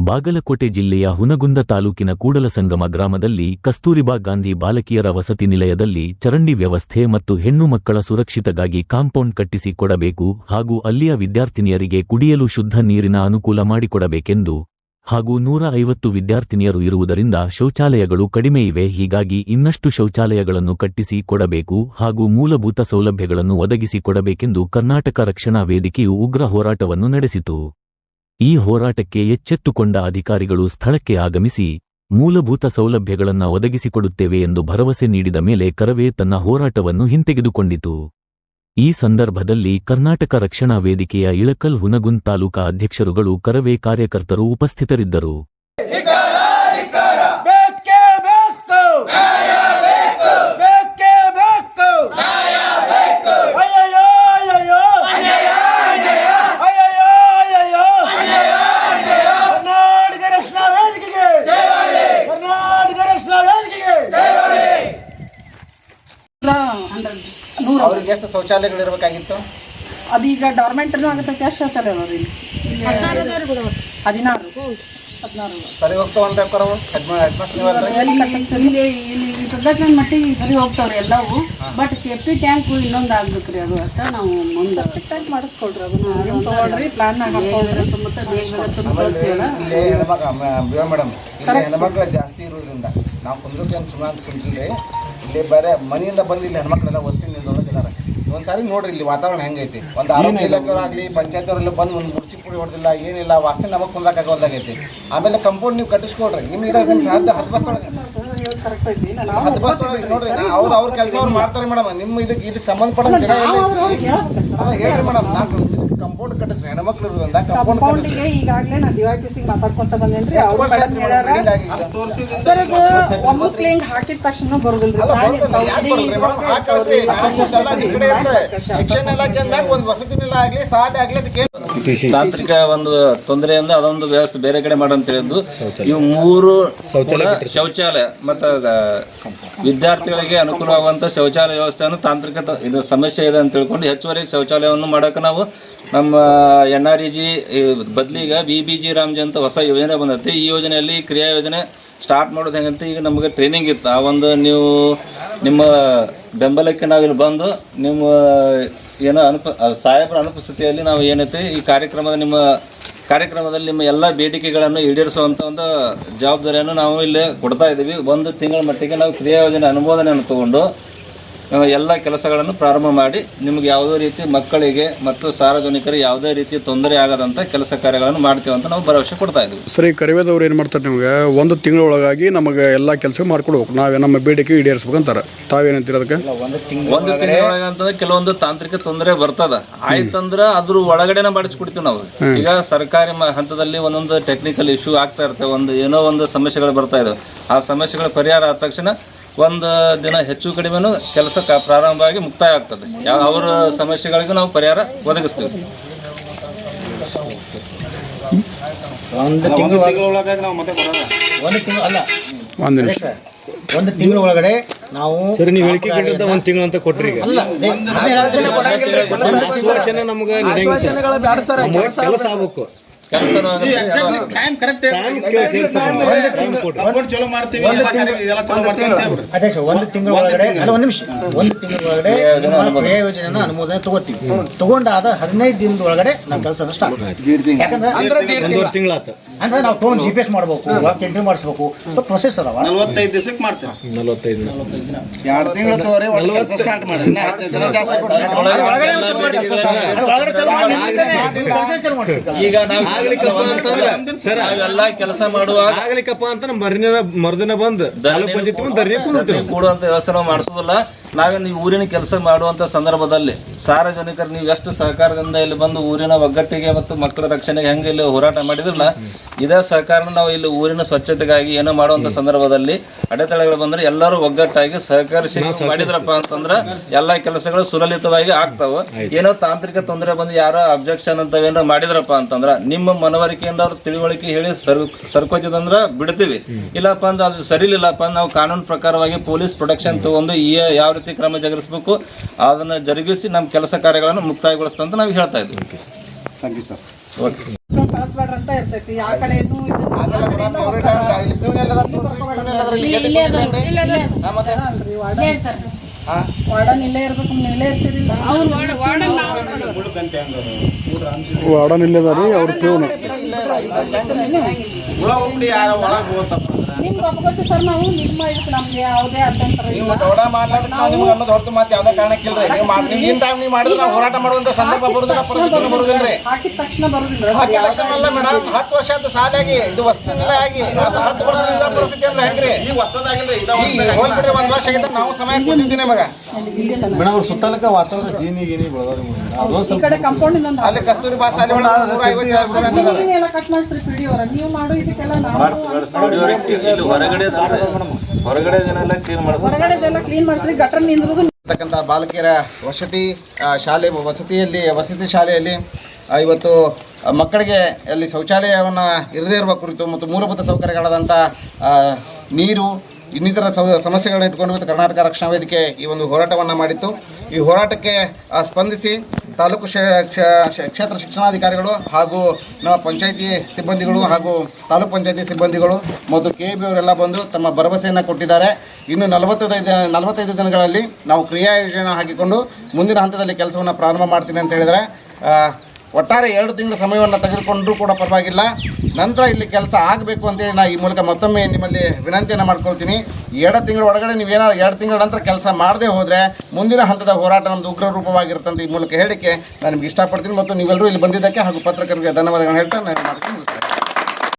ಬಾಗಲಕೋಟೆ ಜಿಲ್ಲೆಯ ಹುನಗುಂದ ತಾಲೂಕಿನ ಕೂಡಲಸಂಗಮ ಗ್ರಾಮದಲ್ಲಿ ಕಸ್ತೂರಿಬಾ ಗಾಂಧಿ ಬಾಲಕಿಯರ ವಸತಿ ನಿಲಯದಲ್ಲಿ ಚರಂಡಿ ವ್ಯವಸ್ಥೆ ಮತ್ತು ಹೆಣ್ಣು ಮಕ್ಕಳ ಸುರಕ್ಷಿತಗಾಗಿ ಕಾಂಪೌಂಡ್ ಕಟ್ಟಿಸಿ ಕೊಡಬೇಕು ಹಾಗೂ ಅಲ್ಲಿಯ ವಿದ್ಯಾರ್ಥಿನಿಯರಿಗೆ ಕುಡಿಯಲು ಶುದ್ಧ ನೀರಿನ ಅನುಕೂಲ ಮಾಡಿಕೊಡಬೇಕೆಂದು ಹಾಗೂ 150 ವಿದ್ಯಾರ್ಥಿನಿಯರು ಇರುವುದರಿಂದ ಶೌಚಾಲಯಗಳು ಕಡಿಮೆ ಇವೆ, ಹೀಗಾಗಿ ಇನ್ನಷ್ಟು ಶೌಚಾಲಯಗಳನ್ನು ಕಟ್ಟಿಸಿ ಕೊಡಬೇಕು ಹಾಗೂ ಮೂಲಭೂತ ಸೌಲಭ್ಯಗಳನ್ನು ಒದಗಿಸಿ ಕೊಡಬೇಕೆಂದು ಕರ್ನಾಟಕ ರಕ್ಷಣಾ ವೇದಿಕೆಯು ಉಗ್ರ ಹೋರಾಟವನ್ನು ನಡೆಸಿತು. ಈ ಹೋರಾಟಕ್ಕೆ ಎಚ್ಚೆತ್ತುಕೊಂಡ ಅಧಿಕಾರಿಗಳು ಸ್ಥಳಕ್ಕೆ ಆಗಮಿಸಿ ಮೂಲಭೂತ ಸೌಲಭ್ಯಗಳನ್ನು ಒದಗಿಸಿಕೊಡುತ್ತೇವೆ ಎಂದು ಭರವಸೆ ನೀಡಿದ ಮೇಲೆ ಕರವೇ ತನ್ನ ಹೋರಾಟವನ್ನು ಹಿಂತೆಗೆದುಕೊಂಡಿತು. ಈ ಸಂದರ್ಭದಲ್ಲಿ ಕರ್ನಾಟಕ ರಕ್ಷಣಾ ವೇದಿಕೆಯ ಇಳಕಲ್ ಹುನಗುಂದ ತಾಲೂಕಾ ಅಧ್ಯಕ್ಷರುಗಳು ಕರವೇ ಕಾರ್ಯಕರ್ತರು ಉಪಸ್ಥಿತರಿದ್ದರು. ಅವ್ರಿಗೆ ಎಷ್ಟು ಶೌಚಾಲಯಗಳು ಇರಬೇಕಾಗಿತ್ತು? ಅದೀಗ ಗವರ್ಮೆಂಟ್ ಆಗುತ್ತೆ. ಎಷ್ಟು ಶೌಚಾಲಯ ಅದಾವ್ರಿ? 16 ಸರಿ ಹೋಗ್ತಾವಂತ ಎಲ್ಲಿ ಕಟ್ಟಿಸ್ತೀವಿ ಇಲ್ಲಿ ಸದ್ಯಕ್ಕೆ ನನ್ನ ಮಟ್ಟಿಗೆ ಸರಿ ಹೋಗ್ತಾವ್ರಿ ಎಲ್ಲವೂ. ಬಟ್ ಸೇಫ್ಟಿ ಟ್ಯಾಂಕ್ ಇನ್ನೊಂದು ಆಗ್ಬೇಕ್ರಿ, ಅದು ಅಷ್ಟ ನಾವು ಮುಂದೆ ಟ್ಯಾಂಕ್ ಮಾಡಿಸ್ಕೊಡ್ರಿ. ಅದನ್ನ ತಗೊಳ್ರಿ, ಪ್ಲಾನ್ ಹಾಕೊಳ್ರಿ. ಮತ್ತೆ ಮೇಡಮ್ ಹೆಣ್ಮಕ್ಳು ಜಾಸ್ತಿ ಇರೋದ್ರಿಂದ ನಾವು ಕುಂದ್ರಕ್ಕೆ ಸುಮ್ಮನೆ ಅಂತ ಕುಂತಿದ್ರೆ ಇಲ್ಲಿ ಬೇರೆ ಮನೆಯಿಂದ ಬಂದು ಇಲ್ಲಿ ಹೆಣ್ಮಕ್ಳೆಲ್ಲ ವಸತಿ ನಿಲ್ದೊಳಗಿದ್ದಾರೆ. ಒಂದ್ಸಾರಿ ನೋಡ್ರಿ ಇಲ್ಲಿ ವಾತಾವರಣ ಹೆಂಗೈತಿ. ಒಂದು ಆರೋಗ್ಯ ಇಲಾಖೆಯವರಾಗಲಿ ಪಂಚಾಯತ್ವರೆಲ್ಲ ಬಂದು ಒಂದು ಮುರ್ಚಿ ಪುಡಿ ಹೊಡೆದಿಲ್ಲ, ಏನಿಲ್ಲ, ವಾಸನೆ ನಮಗೆ ಕುಂದ್ರಾಕಾಗೋದಾಗೈತಿ. ಆಮೇಲೆ ಕಂಪೌಂಡ್ ನೀವು ಕಟ್ಟಿಸ್ಕೊಡ್ರಿ. ನಿಮ್ಗೆ ಸಾಧ್ಯ 10 ಬಸ್ ಒಳಗೆ 10 ಬಸ್ ಒಳಗೆ ನೋಡ್ರಿ. ಅವ್ರ ಕೆಲಸ ಅವ್ರು ಮಾಡ್ತಾರೆ ಮೇಡಮ್. ನಿಮ್ಮ ಇದಕ್ಕೆ ಸಂಬಂಧಪಟ್ಟ ಜನ ಹೇಳ್ರಿ ಮೇಡಮ್. ನಾಲ್ಕು ಕಂಪೌಂಡ್ ಕಟ್ಟಿಸ್ರಿ. ಹೆಣ್ಮಕ್ಳು ಇರೋದ್ರಿಂದ ಕಂಪೌಂಡಿಗೆ ಈಗಾಗಲೇ ನಾನು ಡಿವೈಪಿಸಿಗೆ ಮಾತಾಡ್ಕೊಂತ ಬಂದೇನ್ರಿ. ಅವ್ರು ಸರ್ ಅದು ಒಮ್ಮಕ್ಲಿಂಗ್ ಹಾಕಿದ ತಕ್ಷಣ ಬರೋದಿಲ್ರಿ. ಶಿಕ್ಷಣ ಇಲಾಖೆ ಅಂದಾಗ ಒಂದು ವಸತಿನಿಲ್ಲ ಆಗ್ಲಿ ಶಾಲೆ ಆಗ್ಲಿ ಅದಕ್ಕೆ ತಾಂತ್ರಿಕ ಒಂದು ತೊಂದರೆಯಿಂದ ಅದೊಂದು ವ್ಯವಸ್ಥೆ ಬೇರೆ ಕಡೆ ಮಾಡಂತ ಹೇಳಿದ್ದು. ಇವು 3 ಶೌಚಾಲಯ ಮತ್ತು ವಿದ್ಯಾರ್ಥಿಗಳಿಗೆ ಅನುಕೂಲವಾಗುವಂಥ ಶೌಚಾಲಯ ವ್ಯವಸ್ಥೆಯನ್ನು ತಾಂತ್ರಿಕ ಇದು ಸಮಸ್ಯೆ ಇದೆ ಅಂತ ತಿಳ್ಕೊಂಡು ಹೆಚ್ಚುವರಿ ಶೌಚಾಲಯವನ್ನು ಮಾಡೋಕೆ ನಾವು ನಮ್ಮ NREG ಬದಲಿಗ BBG ರಾಮ್ಜಿ ಅಂತ ಹೊಸ ಯೋಜನೆ ಬಂದೈತಿ. ಈ ಯೋಜನೆಯಲ್ಲಿ ಕ್ರಿಯಾ ಯೋಜನೆ ಸ್ಟಾರ್ಟ್ ಮಾಡೋದು ಹೆಂಗಂತ ಈಗ ನಮಗೆ ಟ್ರೈನಿಂಗ್ ಇತ್ತು. ಆ ಒಂದು ನೀವು ನಿಮ್ಮ ಬೆಂಬಲಕ್ಕೆ ನಾವಿಲ್ಲಿ ಬಂದು ನಿಮ್ಮ ಏನೋ ಸಾಹೇಬರ ಅನುಪಸ್ಥಿತಿಯಲ್ಲಿ ನಾವು ಏನೈತೆ ಈ ಕಾರ್ಯಕ್ರಮದಲ್ಲಿ ನಿಮ್ಮ ಎಲ್ಲ ಬೇಡಿಕೆಗಳನ್ನು ಈಡೇರಿಸುವಂಥ ಒಂದು ಜವಾಬ್ದಾರಿಯನ್ನು ನಾವು ಇಲ್ಲಿ ಕೊಡ್ತಾ ಇದ್ದೀವಿ. 1 ತಿಂಗಳ ಮಟ್ಟಿಗೆ ನಾವು ಕ್ರಿಯಾ ಯೋಜನೆ ಅನುಮೋದನೆಯನ್ನು ತಗೊಂಡು ಎಲ್ಲ ಕೆಲಸಗಳನ್ನು ಪ್ರಾರಂಭ ಮಾಡಿ ನಿಮಗೆ ಯಾವುದೇ ರೀತಿ ಮಕ್ಕಳಿಗೆ ಮತ್ತು ಸಾರ್ವಜನಿಕರಿಗೆ ಯಾವುದೇ ರೀತಿ ತೊಂದರೆ ಆಗದಂಥ ಕೆಲಸ ಕಾರ್ಯಗಳನ್ನು ಮಾಡ್ತೀವಿ ಅಂತ ನಾವು ಭರವಸೆ ಕೊಡ್ತಾ ಇದ್ದೀವಿ. ಸರಿ, ಕರಿವೇದವ್ರು ಏನು ಮಾಡ್ತಾರೆ, ನಿಮಗೆ 1 ತಿಂಗಳೊಳಗಾಗಿ ನಮಗೆ ಎಲ್ಲ ಕೆಲಸ ಮಾಡಿಕೊಡ್ಬೇಕು, ನಾವೇ ನಮ್ಮ ಬೇಡಿಕೆ ಈಡೇರಿಸ್ಬೇಕಂತಾರೆ. ತಾವೇನಂತೀರ ಅದಕ್ಕೆ? 1 ತಿಂಗಳೊಳಗೆ ಅಂತಂದ್ರೆ ಕೆಲವೊಂದು ತಾಂತ್ರಿಕ ತೊಂದರೆ ಬರ್ತದ, ಆಯ್ತಂದ್ರೆ ಅದ್ರ ಒಳಗಡೆನ ಮಾಡಿಸ್ಕೊಡ್ತೀವಿ ನಾವು. ಈಗ ಸರ್ಕಾರಿ ಹಂತದಲ್ಲಿ ಒಂದೊಂದು ಟೆಕ್ನಿಕಲ್ ಇಶ್ಯೂ ಆಗ್ತಾ ಇರ್ತವೆ, ಏನೋ ಒಂದು ಸಮಸ್ಯೆಗಳು ಬರ್ತಾ ಇದಾವೆ. ಆ ಸಮಸ್ಯೆಗಳ ಪರಿಹಾರ ಆದ ತಕ್ಷಣ 1 ದಿನ ಹೆಚ್ಚು ಕಡಿಮೆನೂ ಕೆಲಸ ಪ್ರಾರಂಭವಾಗಿ ಮುಕ್ತಾಯ ಆಗ್ತದೆ. ಅವರ ಸಮಸ್ಯೆಗಳಿಗೂ ನಾವು ಪರಿಹಾರ ಒದಗಿಸ್ತೀವಿ. 1 ತಿಂಗಳೊಳಗಾಗಿ ನಾವು ಮತ್ತೆ ಬರೋಣ. 1 ತಿಂಗಳು ಅಲ್ಲ, 1 ತಿಂಗಳ ಒಳಗಡೆ ನಾವು ಸರಿ ನೀವು ಹೇಳಿಕೆ 1 ತಿಂಗಳು ಅಂತ ಕೊಟ್ರಿ. ಕೆಲಸ ಆಗ್ಬೇಕು. ಅಧ್ಯಕ್ಷ 1 ತಿಂಗಳ ಒಳಗಡೆ ಅಲ್ಲ, 1 ನಿಮಿಷ, 1 ತಿಂಗಳ ಒಳಗಡೆ ಕ್ರಿಯಾ ಯೋಜನೆಯನ್ನು ಅನುಮೋದನೆ ತಗೋತೀವಿ. ತಗೊಂಡಾದ 15 ದಿನದ ಒಳಗಡೆ ನಾವು ಕೆಲಸ ಸ್ಟಾರ್ಟ್. ಯಾಕಂದ್ರೆ ಅಂದ್ರೆ ನಾವು ತಗೊಂಡು GPS ಮಾಡಬೇಕು, ವರ್ಕ್ ಎಂಟ್ರಿ ಮಾಡಿಸ್ಬೇಕು, ಸೊ ಪ್ರೊಸೆಸ್ ಅದಾವ. 45 ದಿವಸಕ್ಕೆ ಮಾಡ್ತೇವೆ. 45 ದಿನ 2 ತಿಂಗಳು ತೋರಿ ಕೆಲಸ ಸ್ಟಾರ್ಟ್ ಮಾಡಿ. ಈಗ ನಾವು ಎಲ್ಲ ಕೆಲಸ ಮಾಡುವಾಗ ಆಗ್ಲಿಕ್ಕಪ್ಪ ಅಂತ ಮರುದಿನ ಬಂದು ಕೂಡುವಂತ ವ್ಯವಸ್ಥೆ ನಾವು ಮಾಡಿಸೋದಿಲ್ಲ. ನಾವೇನು ಊರಿನ ಕೆಲಸ ಮಾಡುವಂತ ಸಂದರ್ಭದಲ್ಲಿ ಸಾರ್ವಜನಿಕರು ನೀವು ಎಷ್ಟು ಸಹಕಾರದಿಂದ ಇಲ್ಲಿ ಬಂದು ಊರಿನ ಒಗ್ಗಟ್ಟಿಗೆ ಮತ್ತು ಮಕ್ಕಳ ರಕ್ಷಣೆಗೆ ಹೆಂಗೆ ಇಲ್ಲಿ ಹೋರಾಟ ಮಾಡಿದ್ರಲ್ಲ, ಇದೇ ಸಹಕಾರನ ನಾವು ಇಲ್ಲಿ ಊರಿನ ಸ್ವಚ್ಛತೆಗಾಗಿ ಏನೋ ಮಾಡುವಂತ ಸಂದರ್ಭದಲ್ಲಿ ಅಡೆತಡೆಗಳು ಬಂದ್ರೆ ಎಲ್ಲರೂ ಒಗ್ಗಟ್ಟಾಗಿ ಸಹಕರಿಸಿ ಮಾಡಿದ್ರಪ್ಪ ಅಂತಂದ್ರೆ ಎಲ್ಲಾ ಕೆಲಸಗಳು ಸುಲಲಿತವಾಗಿ ಆಗ್ತಾವ. ಏನೋ ತಾಂತ್ರಿಕ ತೊಂದರೆ ಬಂದು ಯಾರೋ ಅಬ್ಜೆಕ್ಷನ್ ಅಂತ ಏನೋ ಮಾಡಿದ್ರಪ್ಪ ಅಂತಂದ್ರ ನಿಮ್ಮ ಮನವರಿಕೆಯಿಂದ ಅವ್ರ ತಿಳುವಳಿಕೆ ಹೇಳಿ ಸರ್ಕೋತಿದಂದ್ರ ಬಿಡ್ತೀವಿ. ಇಲ್ಲಪ್ಪ ಅಂದ್ರೆ ಅದು ಸರಿಲಿಲ್ಲಪ್ಪ ನಾವು ಕಾನೂನು ಪ್ರಕಾರವಾಗಿ ಪೊಲೀಸ್ ಪ್ರೊಟೆಕ್ಷನ್ ತಗೊಂಡು ಯಾವ ರೀತಿ ಕ್ರಮ ಜರುಗಿಸಬೇಕು ಅದನ್ನ ಜರುಗಿಸಿ ನಮ್ಮ ಕೆಲಸ ಕಾರ್ಯಗಳನ್ನು ಮುಕ್ತಾಯಗೊಳಿಸ್ತಂತ ನಾವು ಹೇಳ್ತಾ ಇದ್ದೀವಿ. Thank you sir. ಓಕೆ. ಕಳಿಸ್ಬೇಡ್ರಿ ಅಂತ ಇರ್ತೈತಿ. ಆ ಕಡೆನೂ ಆಗಲ್ಲ ಮೇಡಮ್, ಎವ್ರಿ ಟೈಮ್ ಇಲ್ಲಿ ಪ್ಯೂನ್ ಎಲ್ಲದ ವಾರ್ಡನ್ ಇಲ್ಲೇ ಇರ್ಬೇಕು, ಇಲ್ಲೇ ಇರ್ತಿರಿಲ್ಲ. ವಾರ್ಡನ್ ಇಲ್ಲದ ರೀ ಅವ್ರ ಪ್ಯೂನ್. ನಿಮ್ಗೆ ಒಪ್ಕೊಳ್ತೀವಿ ಸರ್ ನಾವು, ನಿಮ್ಮ ಇದಕ್ಕೆ ನಮ್ಗೆ ಯಾವುದೇ ಅಭ್ಯಂತರ ನೀವು ಇಲ್ಲ. ದೌಡ ಮಾಡ್ಲಾರ್ದಕ್ಕೆ ನಾವು ನಿಮ್ಗೆ ಅನ್ನೋದು ಹೊರತು ಮತ್ತೆ ಯಾವುದೇ ಕಾರಣಕ್ಕಿಲ್ಲ. ನೀವು ಟೈಮ್ ನೀವು ಮಾಡಿದ್ರೆ ನಾವು ಹೋರಾಟ ಮಾಡುವಂಥ ಸಂದರ್ಭ ಬರುದಿಲ್ಲ, ಪರಿಸ್ಥಿತಿ ಬರುದಿಲ್ಲ ರೀ. ಹಾಕಿದ ತಕ್ಷಣ ಬರುದಿಲ್ಲ. ಹಾಕಿದ ತಕ್ಷಣ ಅಲ್ಲ ಮೇಡಮ್, 10 ವರ್ಷ ಅಂತ ಸಾಲಾಗಿ ಇದು ವಸತಿನಿಲಯ ಆಗಿ 10 ವರ್ಷದಿಂದ ಪರಿಸ್ಥಿತಿ ಅಂದ್ರೆ ಹೆಂಗ್ರಿ? ಈ ಹೋಲ್ಬಿಟ್ರೆ 1 ವರ್ಷ ಆಗಿದ್ರೆ ನಾವು ಸಮಯ ಕೊಟ್ಟಿದ್ದೀನಿ ಮಗ. ಮೇಡಮ್ ಅವ್ರ ಸುತ್ತಲಕ್ಕ ವಾತಾವರಣ ಜೀನಿ ಗೀನಿ ಬೆಳೆದವ್ರು ಈ ಕಡೆ ಕಾಂಪೌಂಡ್ ಇನ್ನೊಂದು ಅಲ್ಲಿ ಕಸ್ತೂರಿ ಬಾ ಶಾಲೆ ಒಳಗೆ 150 ಎಲ್ಲ ಕಟ್ ಮಾಡಿಸ್ರಿ ಪಿಡಿಯವರ. ನೀವು ಮಾಡೋ ಇದಕ್ಕೆಲ್ಲ ನಾವು ಹೊರಗಡೆದೆಲ್ಲ ಕ್ಲೀನ್ ಮಾಡಿಸ್ರಿ, ಗಟರ್ ನಿಂದ್ರುದು. ಬಾಲಕಿಯರ ವಸತಿ ಶಾಲೆಯಲ್ಲಿ ಇವತ್ತು ಮಕ್ಕಳಿಗೆ ಅಲ್ಲಿ ಶೌಚಾಲಯವನ್ನು ಇರದೇ ಇರುವ ಕುರಿತು ಮತ್ತು ಮೂಲಭೂತ ಸೌಕರ್ಯಗಳಾದಂಥ ನೀರು ಇನ್ನಿತರ ಸಮಸ್ಯೆಗಳನ್ನ ಇಟ್ಕೊಂಡು ಇವತ್ತು ಕರ್ನಾಟಕ ರಕ್ಷಣಾ ವೇದಿಕೆ ಈ ಒಂದು ಹೋರಾಟವನ್ನು ಮಾಡಿತ್ತು. ಈ ಹೋರಾಟಕ್ಕೆ ಸ್ಪಂದಿಸಿ ತಾಲೂಕು ಕ್ಷೇತ್ರ ಶಿಕ್ಷಣಾಧಿಕಾರಿಗಳು ಹಾಗೂ ನಮ್ಮ ಪಂಚಾಯಿತಿ ಸಿಬ್ಬಂದಿಗಳು ಹಾಗೂ ತಾಲೂಕು ಪಂಚಾಯಿತಿ ಸಿಬ್ಬಂದಿಗಳು ಮತ್ತು KAB ಅವರೆಲ್ಲ ಬಂದು ತಮ್ಮ ಭರವಸೆಯನ್ನು ಕೊಟ್ಟಿದ್ದಾರೆ. ಇನ್ನು 45 ದಿನಗಳಲ್ಲಿ ನಾವು ಕ್ರಿಯಾ ಯೋಜನೆ ಹಾಕಿಕೊಂಡು ಮುಂದಿನ ಹಂತದಲ್ಲಿ ಕೆಲಸವನ್ನು ಪ್ರಾರಂಭ ಮಾಡ್ತೀನಿ ಅಂತ ಹೇಳಿದರೆ, ಒಟ್ಟಾರೆ 2 ತಿಂಗಳ ಸಮಯವನ್ನು ತೆಗೆದುಕೊಂಡರೂ ಕೂಡ ಪರವಾಗಿಲ್ಲ, ನಂತರ ಇಲ್ಲಿ ಕೆಲಸ ಆಗಬೇಕು ಅಂತೇಳಿ ನಾನು ಈ ಮೂಲಕ ಮತ್ತೊಮ್ಮೆ ನಿಮ್ಮಲ್ಲಿ ವಿನಂತಿಯನ್ನು ಮಾಡ್ಕೊಳ್ತೀನಿ. 2 ತಿಂಗಳ ಒಳಗಡೆ ನೀವೇನಾದ್ರು 2 ತಿಂಗಳ ನಂತರ ಕೆಲಸ ಮಾಡದೆ ಹೋದರೆ ಮುಂದಿನ ಹಂತದ ಹೋರಾಟ ನಮ್ಮದು ಉಗ್ರ ರೂಪವಾಗಿರುತ್ತೆ ಅಂತ ಈ ಮೂಲಕ ಹೇಳಿಕೆ ನಾನು ನಿಮ್ಗೆ ಇಷ್ಟಪಡ್ತೀನಿ. ಮತ್ತು ನೀವೆಲ್ಲರೂ ಇಲ್ಲಿ ಬಂದಿದ್ದಕ್ಕೆ ಹಾಗೂ ಪತ್ರಕರ್ತರಿಗೆ ಧನ್ಯವಾದಗಳನ್ನು ಹೇಳ್ತಾ ನಾನು ಮಾಡ್ತೀನಿ.